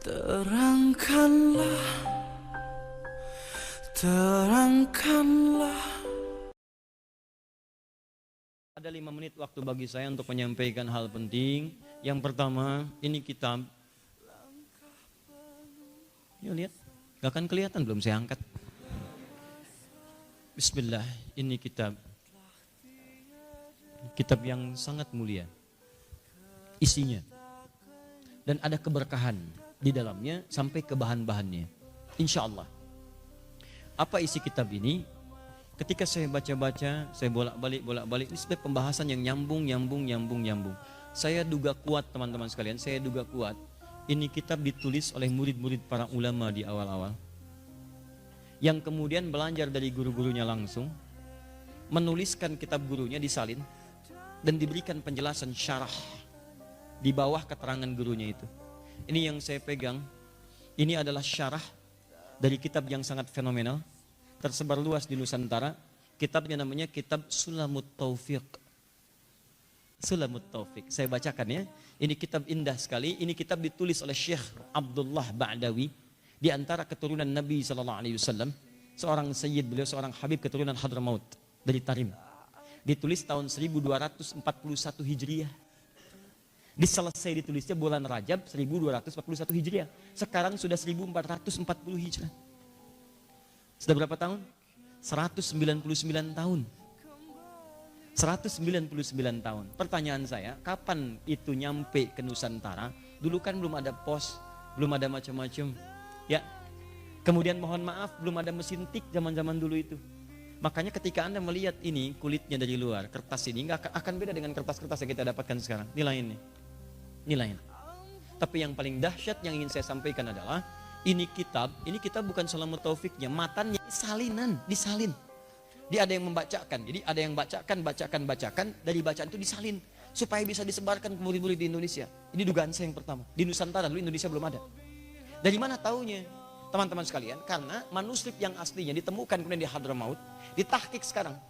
Terangkanlah, terangkanlah. Ada 5 menit waktu bagi saya untuk menyampaikan hal penting. Yang pertama, ini kitab. Yuk lihat, gak akan kelihatan belum saya angkat. Bismillah, ini kitab. Kitab yang sangat mulia. Isinya. Dan ada keberkahan di dalamnya sampai ke bahan-bahannya. Insya Allah. Apa isi kitab ini? Ketika saya baca-baca, saya bolak-balik, ini sebenarnya pembahasan yang nyambung. Saya duga kuat teman-teman sekalian, ini kitab ditulis oleh murid-murid para ulama di awal-awal. Yang kemudian belajar dari guru-gurunya langsung, menuliskan kitab gurunya disalin, dan diberikan penjelasan syarah di bawah keterangan gurunya itu. Ini yang saya pegang, ini adalah syarah dari kitab yang sangat fenomenal, tersebar luas di Nusantara. Kitabnya namanya Kitab Sulamut Taufiq. Sulamut Taufiq. Saya bacakan ya. Ini kitab indah sekali. Ini kitab ditulis oleh Syekh Abdullah Ba'dawi, di antara keturunan Nabi SAW. Seorang sayyid, beliau seorang habib keturunan Hadramaut dari Tarim. Ditulis tahun 1241 Hijriah. Diselesai ditulisnya bulan Rajab 1241 Hijriah. Sekarang sudah 1440 Hijrah. Sudah berapa tahun? 199 tahun. 199 tahun. Pertanyaan saya, kapan itu nyampe ke Nusantara? Dulu kan belum ada pos, belum ada macam-macam. Ya. Kemudian mohon maaf, belum ada mesin tik zaman-zaman dulu itu. Makanya ketika Anda melihat ini, kulitnya dari luar, kertas ini nggak akan beda dengan kertas-kertas yang kita dapatkan sekarang. Nilainya. Tapi yang paling dahsyat yang ingin saya sampaikan adalah ini kitab bukan Sulamut Taufiknya, matanya disalin. Dia ada yang membacakan, jadi ada yang bacakan, dari bacaan itu disalin supaya bisa disebarkan ke murid-murid di Indonesia. Ini dugaan saya yang pertama. Di Nusantara dulu Indonesia belum ada. Dari mana taunya? Teman-teman sekalian, karena manuskrip yang aslinya ditemukan kemudian di Hadramaut, ditahkik sekarang.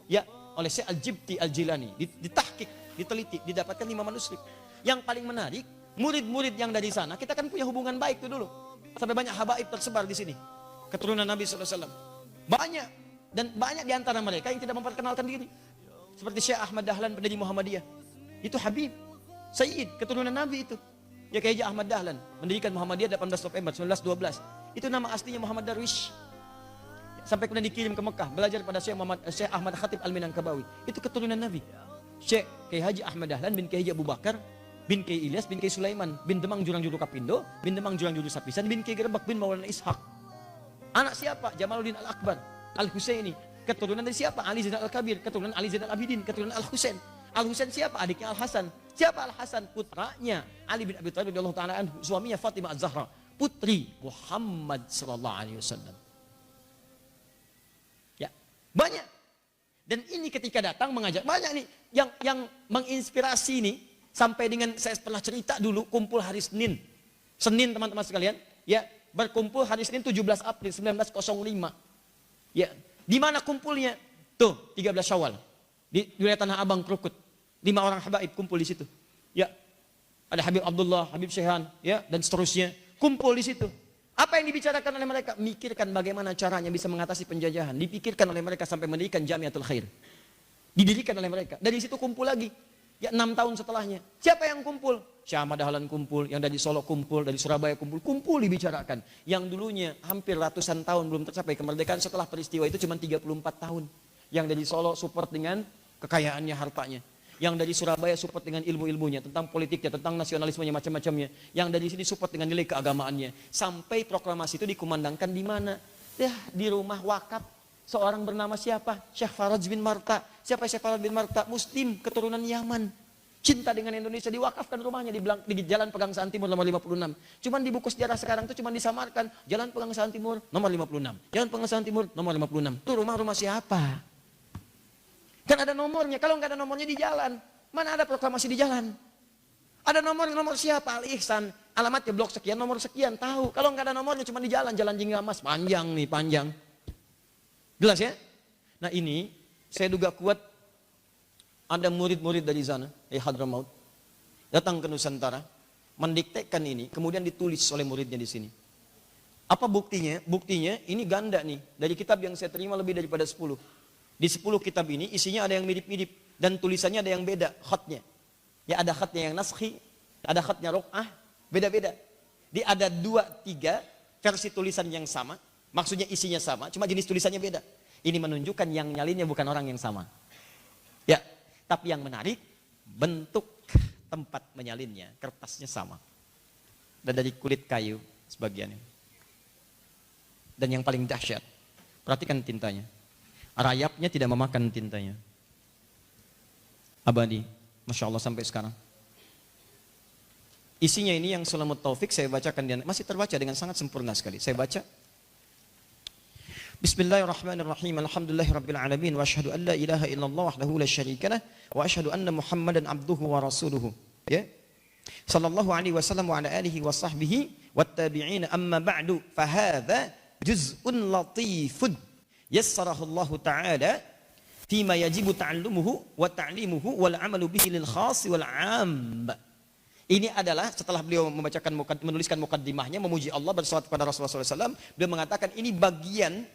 Ya, oleh Syekh Al-Jibti Al-Jilani, ditahkik, diteliti, didapatkan 5 manuskrip. Yang paling menarik, murid-murid yang dari sana, kita kan punya hubungan baik tuh dulu. Sampai banyak habaib tersebar di sini. Keturunan Nabi SAW. Banyak. Dan banyak di antara mereka yang tidak memperkenalkan diri. Seperti Syekh Ahmad Dahlan, pendiri Muhammadiyah. Itu Habib, Sayyid, keturunan Nabi itu. Ya kayak Ahmad Dahlan, mendirikan Muhammadiyah 18 November 1912. Itu nama aslinya Muhammad Darwish. Sampai kemudian dikirim ke Mekah, belajar pada Syekh Ahmad Khatib Al-Minangkabawi. Itu keturunan Nabi. Syekh Kiai Haji Ahmad Dahlan bin Kiai Haji Abu Bakar bin Kiai Ilyas bin Kiai Sulaiman bin Demang Jurang Juru Kapindo bin Demang Jurang Juru Sapisan bin Kiai Gerebek bin Maulana Ishaq. Anak siapa? Jamaluddin Al-Akbar Al-Husaini. Keturunan dari siapa? Ali Zainal Al-Kabir. Keturunan Ali Zainal Abidin. Keturunan Al-Husain. Al-Husain siapa? Adiknya Al-Hasan. Siapa Al-Hasan? Putranya Ali bin Abi Thalib radhiyallahu taala anhu, suaminya Fatimah Az-Zahra, putri Muhammad sallallahu alaihi wasallam. Ya, banyak. Dan ini ketika datang mengajak banyak nih yang menginspirasi nih. Sampai dengan saya pernah cerita dulu kumpul hari Senin. Senin teman-teman sekalian, ya, berkumpul hari Senin 17 April 1905. Ya, di mana kumpulnya? Tuh, 13 Syawal. Di wilayah Tanah Abang Krukut. 5 orang habaib kumpul di situ. Ya. Ada Habib Abdullah, Habib Syekhan, ya, dan seterusnya. Kumpul di situ. Apa yang dibicarakan oleh mereka? Mikirkan bagaimana caranya bisa mengatasi penjajahan. Dipikirkan oleh mereka sampai mendirikan Jamiatul Khair. Didirikan oleh mereka. Dari situ kumpul lagi. Ya, 6 tahun setelahnya. Siapa yang kumpul? Syekh Ahmad Dahlan kumpul, yang dari Solo kumpul, dari Surabaya kumpul dibicarakan. Yang dulunya hampir ratusan tahun belum tercapai kemerdekaan, setelah peristiwa itu cuma 34 tahun. Yang dari Solo support dengan kekayaannya, hartanya. Yang dari Surabaya support dengan ilmu-ilmunya, tentang politiknya, tentang nasionalismenya, macam-macamnya. Yang dari sini support dengan nilai keagamaannya. Sampai proklamasi itu dikumandangkan di mana? Ya, di rumah wakaf seorang bernama siapa? Syekh Faraj bin Marta. Siapa Syekh Faraj bin Marta? Muslim, keturunan Yaman. Cinta dengan Indonesia, diwakafkan rumahnya di Jalan Pegangsaan Timur nomor 56. Cuman di buku sejarah sekarang itu cuman disamarkan Jalan Pegangsaan Timur nomor 56. Jalan Pegangsaan Timur nomor 56. Itu rumah-rumah siapa? Kan ada nomornya. Kalau nggak ada nomornya di jalan, mana ada proklamasi di jalan? Ada nomor siapa? Al Ihsan. Alamatnya blok sekian, nomor sekian, tahu. Kalau nggak ada nomornya cuma di jalan Jinggamas, panjang nih, panjang. Jelas ya? Nah ini saya duga kuat ada murid-murid dari sana, dari Hadramaut, datang ke Nusantara. mendiktekan ini, kemudian ditulis oleh muridnya di sini. Apa buktinya? Buktinya ini ganda nih. Dari kitab yang saya terima lebih daripada 10. Di 10 kitab ini isinya ada yang mirip-mirip dan tulisannya ada yang beda khatnya. Ya ada khatnya yang naskhi, ada khatnya rok'ah, beda-beda. Di ada 2-3 versi tulisan yang sama, maksudnya isinya sama, cuma jenis tulisannya beda. Ini menunjukkan yang nyalinnya bukan orang yang sama. Ya, tapi yang menarik, bentuk tempat menyalinnya, kertasnya sama. Dan dari kulit kayu sebagiannya. Dan yang paling dahsyat, perhatikan tintanya. Rayapnya tidak memakan tintanya. Abadi, Masya Allah sampai sekarang. Isinya ini yang Sulamut Taufik saya bacakan, dan masih terbaca dengan sangat sempurna sekali. Saya baca. Bismillahirrahmanirrahim. Alhamdulillahirabbil alamin wa asyhadu an la ilaha illallah wahdahu la syarikalah wa asyhadu anna Muhammadan abduhu wa rasuluhu. Ya. Sallallahu alaihi wasallam wa ala alihi wa sahbihi wat tabi'in, amma ba'du, fa hadza juz'un latifun yassarahu Allah Ta'ala fima yajibu ta'allumuhu wa ta'limuhu wal 'amalu bihi lil khas wal 'am. Ini adalah setelah beliau menuliskan mukaddimahnya memuji Allah, bersalawat kepada Rasulullah SAW, beliau mengatakan ini bagian,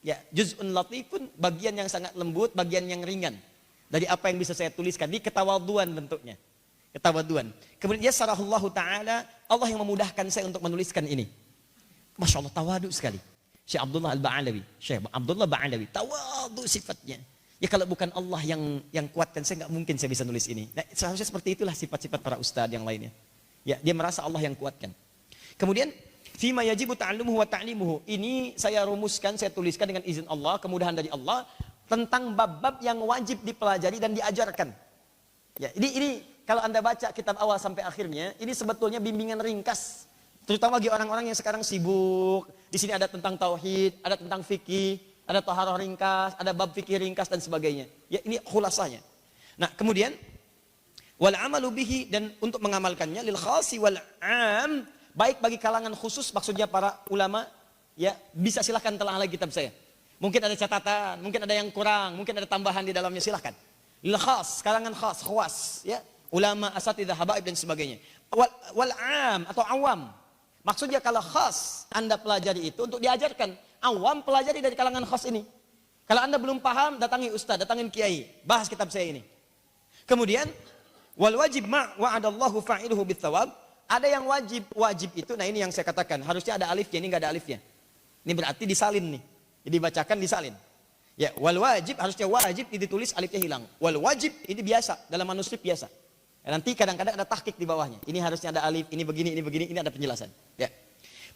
ya, juz'un latifun, bagian yang sangat lembut, bagian yang ringan dari apa yang bisa saya tuliskan. Ini ketawaduan bentuknya, ketawaduan. Kemudian yassarahullahu ta'ala, Allah yang memudahkan saya untuk menuliskan ini. Masya Allah, tawadu sekali. Syekh Abdullah Al-Ba'alawi, Syekh Abdullah Ba'alawi, tawadu sifatnya. Ya kalau bukan Allah yang kuatkan, saya nggak mungkin saya bisa nulis ini. Nah, seharusnya seperti itulah sifat-sifat para ustadz yang lainnya. Ya, dia merasa Allah yang kuatkan. Kemudian, fima yajibu ta'allumuhu wa ta'limuhu. Ini saya rumuskan, saya tuliskan dengan izin Allah, kemudahan dari Allah, tentang bab-bab yang wajib dipelajari dan diajarkan. Ya, ini kalau Anda baca kitab awal sampai akhirnya, ini sebetulnya bimbingan ringkas. Terutama bagi orang-orang yang sekarang sibuk. Di sini ada tentang tauhid, ada tentang fikih, ada taharah ringkas, ada bab fikih ringkas dan sebagainya. Ya, ini khulasanya. Nah, kemudian wal 'amalu bihi, dan untuk mengamalkannya lil khasi wal 'am, baik bagi kalangan khusus, maksudnya para ulama, ya, bisa silahkan telah lagi kitab saya. Mungkin ada catatan, mungkin ada yang kurang, mungkin ada tambahan di dalamnya, silahkan. Lil khas, kalangan khas, khawas, ya, ulama, asatidzah, habaib dan sebagainya. Wal 'am atau awam. Maksudnya kalau khas Anda pelajari itu untuk diajarkan, awam pelajari dari kalangan khas ini. Kalau Anda belum paham, datangi ustaz, datangin kiai, bahas kitab saya ini. Kemudian wal wajib ma wa'adallahu fa'iluhu bitsawab. Ada yang wajib itu, nah ini yang saya katakan, harusnya ada alifnya, ini enggak ada alifnya. Ini berarti disalin nih. Jadi dibacakan disalin. Ya, wal wajib, harusnya wajib ditulis alifnya hilang. Wal wajib ini biasa, dalam manuskrip biasa. Nanti kadang-kadang ada tahqiq di bawahnya. Ini harusnya ada alif, ini begini, ini ada penjelasan. Ya.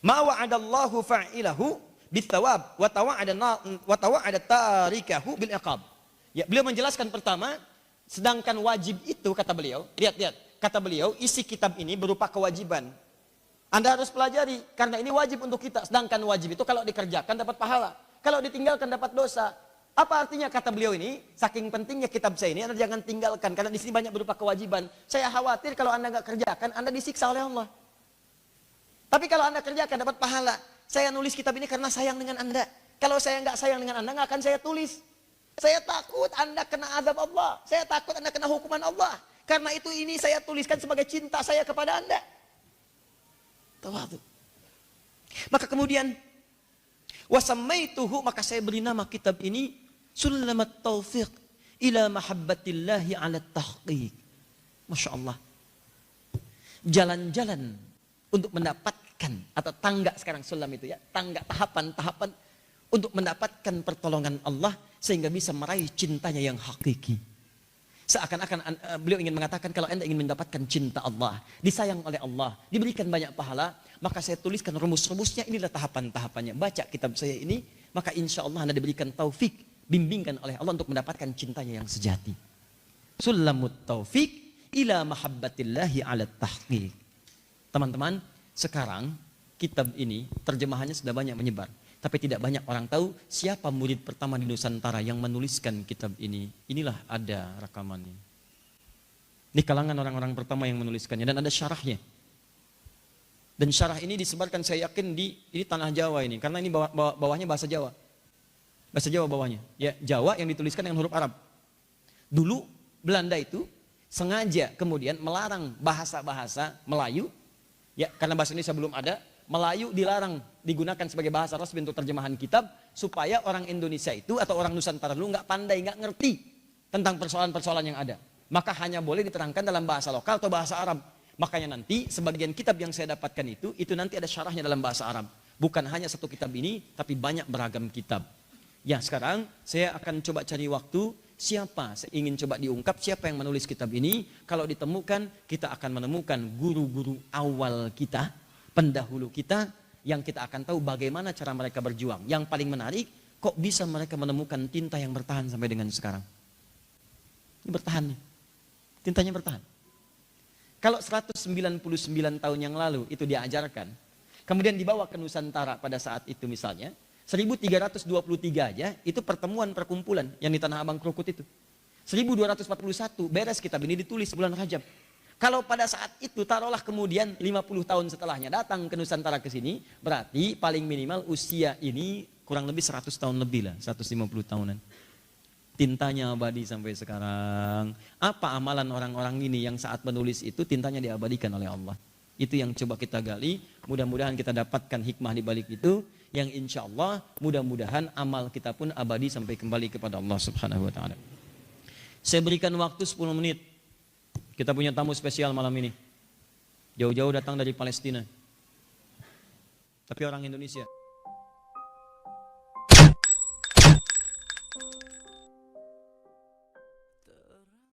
Ma wa'adallahu fa'ilahu bitsawab wa tawa'ada tarikahu bil iqab. Ya, beliau menjelaskan pertama, sedangkan wajib itu kata beliau, lihat, kata beliau, isi kitab ini berupa kewajiban. Anda harus pelajari karena ini wajib untuk kita. Sedangkan wajib itu kalau dikerjakan dapat pahala, kalau ditinggalkan dapat dosa. Apa artinya kata beliau ini? Saking pentingnya kitab saya ini, Anda jangan tinggalkan karena di sini banyak berupa kewajiban. Saya khawatir kalau Anda nggak kerjakan, Anda disiksa oleh Allah. Tapi kalau Anda kerjakan dapat pahala. Saya nulis kitab ini karena sayang dengan Anda. Kalau saya nggak sayang dengan Anda, nggak akan saya tulis. Saya takut Anda kena azab Allah. Saya takut Anda kena hukuman Allah. Karena itu ini saya tuliskan sebagai cinta saya kepada Anda. Tawadu. Maka kemudian wasammaituhu, maka saya beri nama kitab ini Sulamat Taufiq ila mahabbatillahi ala tahqiq. Masya Allah. Jalan-jalan untuk mendapatkan, atau tangga sekarang sulam itu ya, tangga tahapan-tahapan untuk mendapatkan pertolongan Allah sehingga bisa meraih cintanya yang hakiki. Seakan-akan beliau ingin mengatakan kalau Anda ingin mendapatkan cinta Allah, disayang oleh Allah, diberikan banyak pahala, maka saya tuliskan rumus-rumusnya, inilah tahapan-tahapannya. Baca kitab saya ini, maka insya Allah Anda diberikan taufik, bimbingkan oleh Allah untuk mendapatkan cintanya yang sejati. Sulamut taufiq ila mahabbatillahi ala tahqiq. Teman-teman, sekarang kitab ini terjemahannya sudah banyak menyebar. Tapi tidak banyak orang tahu siapa murid pertama di Nusantara yang menuliskan kitab ini. Inilah ada rekamannya. Ini kalangan orang-orang pertama yang menuliskannya dan ada syarahnya. Dan syarah ini disebarkan saya yakin di tanah Jawa ini. Karena ini bawahnya bahasa Jawa. Bahasa Jawa bawahnya. Ya, Jawa yang dituliskan dengan huruf Arab. Dulu Belanda itu sengaja kemudian melarang bahasa-bahasa Melayu Ya, karena bahasa Indonesia belum ada, Melayu dilarang digunakan sebagai bahasa resmi untuk terjemahan kitab supaya orang Indonesia itu atau orang Nusantara dulu nggak pandai, nggak ngerti tentang persoalan-persoalan yang ada. Maka hanya boleh diterangkan dalam bahasa lokal atau bahasa Arab. Makanya nanti sebagian kitab yang saya dapatkan itu nanti ada syarahnya dalam bahasa Arab. Bukan hanya satu kitab ini, tapi banyak beragam kitab. Ya, sekarang saya akan coba cari waktu, siapa, saya ingin coba diungkap siapa yang menulis kitab ini. Kalau ditemukan, kita akan menemukan guru-guru awal kita, pendahulu kita, yang kita akan tahu bagaimana cara mereka berjuang. Yang paling menarik, kok bisa mereka menemukan tinta yang bertahan sampai dengan sekarang. Ini bertahan nih, tintanya bertahan. Kalau 199 tahun yang lalu itu diajarkan, kemudian dibawa ke Nusantara pada saat itu misalnya, 1323 aja, itu pertemuan perkumpulan yang di Tanah Abang Krukut itu. 1241 beres kitab ini ditulis bulan Rajab. Kalau pada saat itu taruhlah kemudian 50 tahun setelahnya datang ke Nusantara ke sini, berarti paling minimal usia ini kurang lebih 100 tahun lebih lah, 150 tahunan. Tintanya abadi sampai sekarang. Apa amalan orang-orang ini yang saat menulis itu tintanya diabadikan oleh Allah? Itu yang coba kita gali, mudah-mudahan kita dapatkan hikmah di balik itu, yang insya Allah mudah-mudahan amal kita pun abadi sampai kembali kepada Allah Subhanahu wa ta'ala. Saya berikan waktu 10 menit. Kita punya tamu spesial malam ini. Jauh-jauh datang dari Palestina. Tapi orang Indonesia.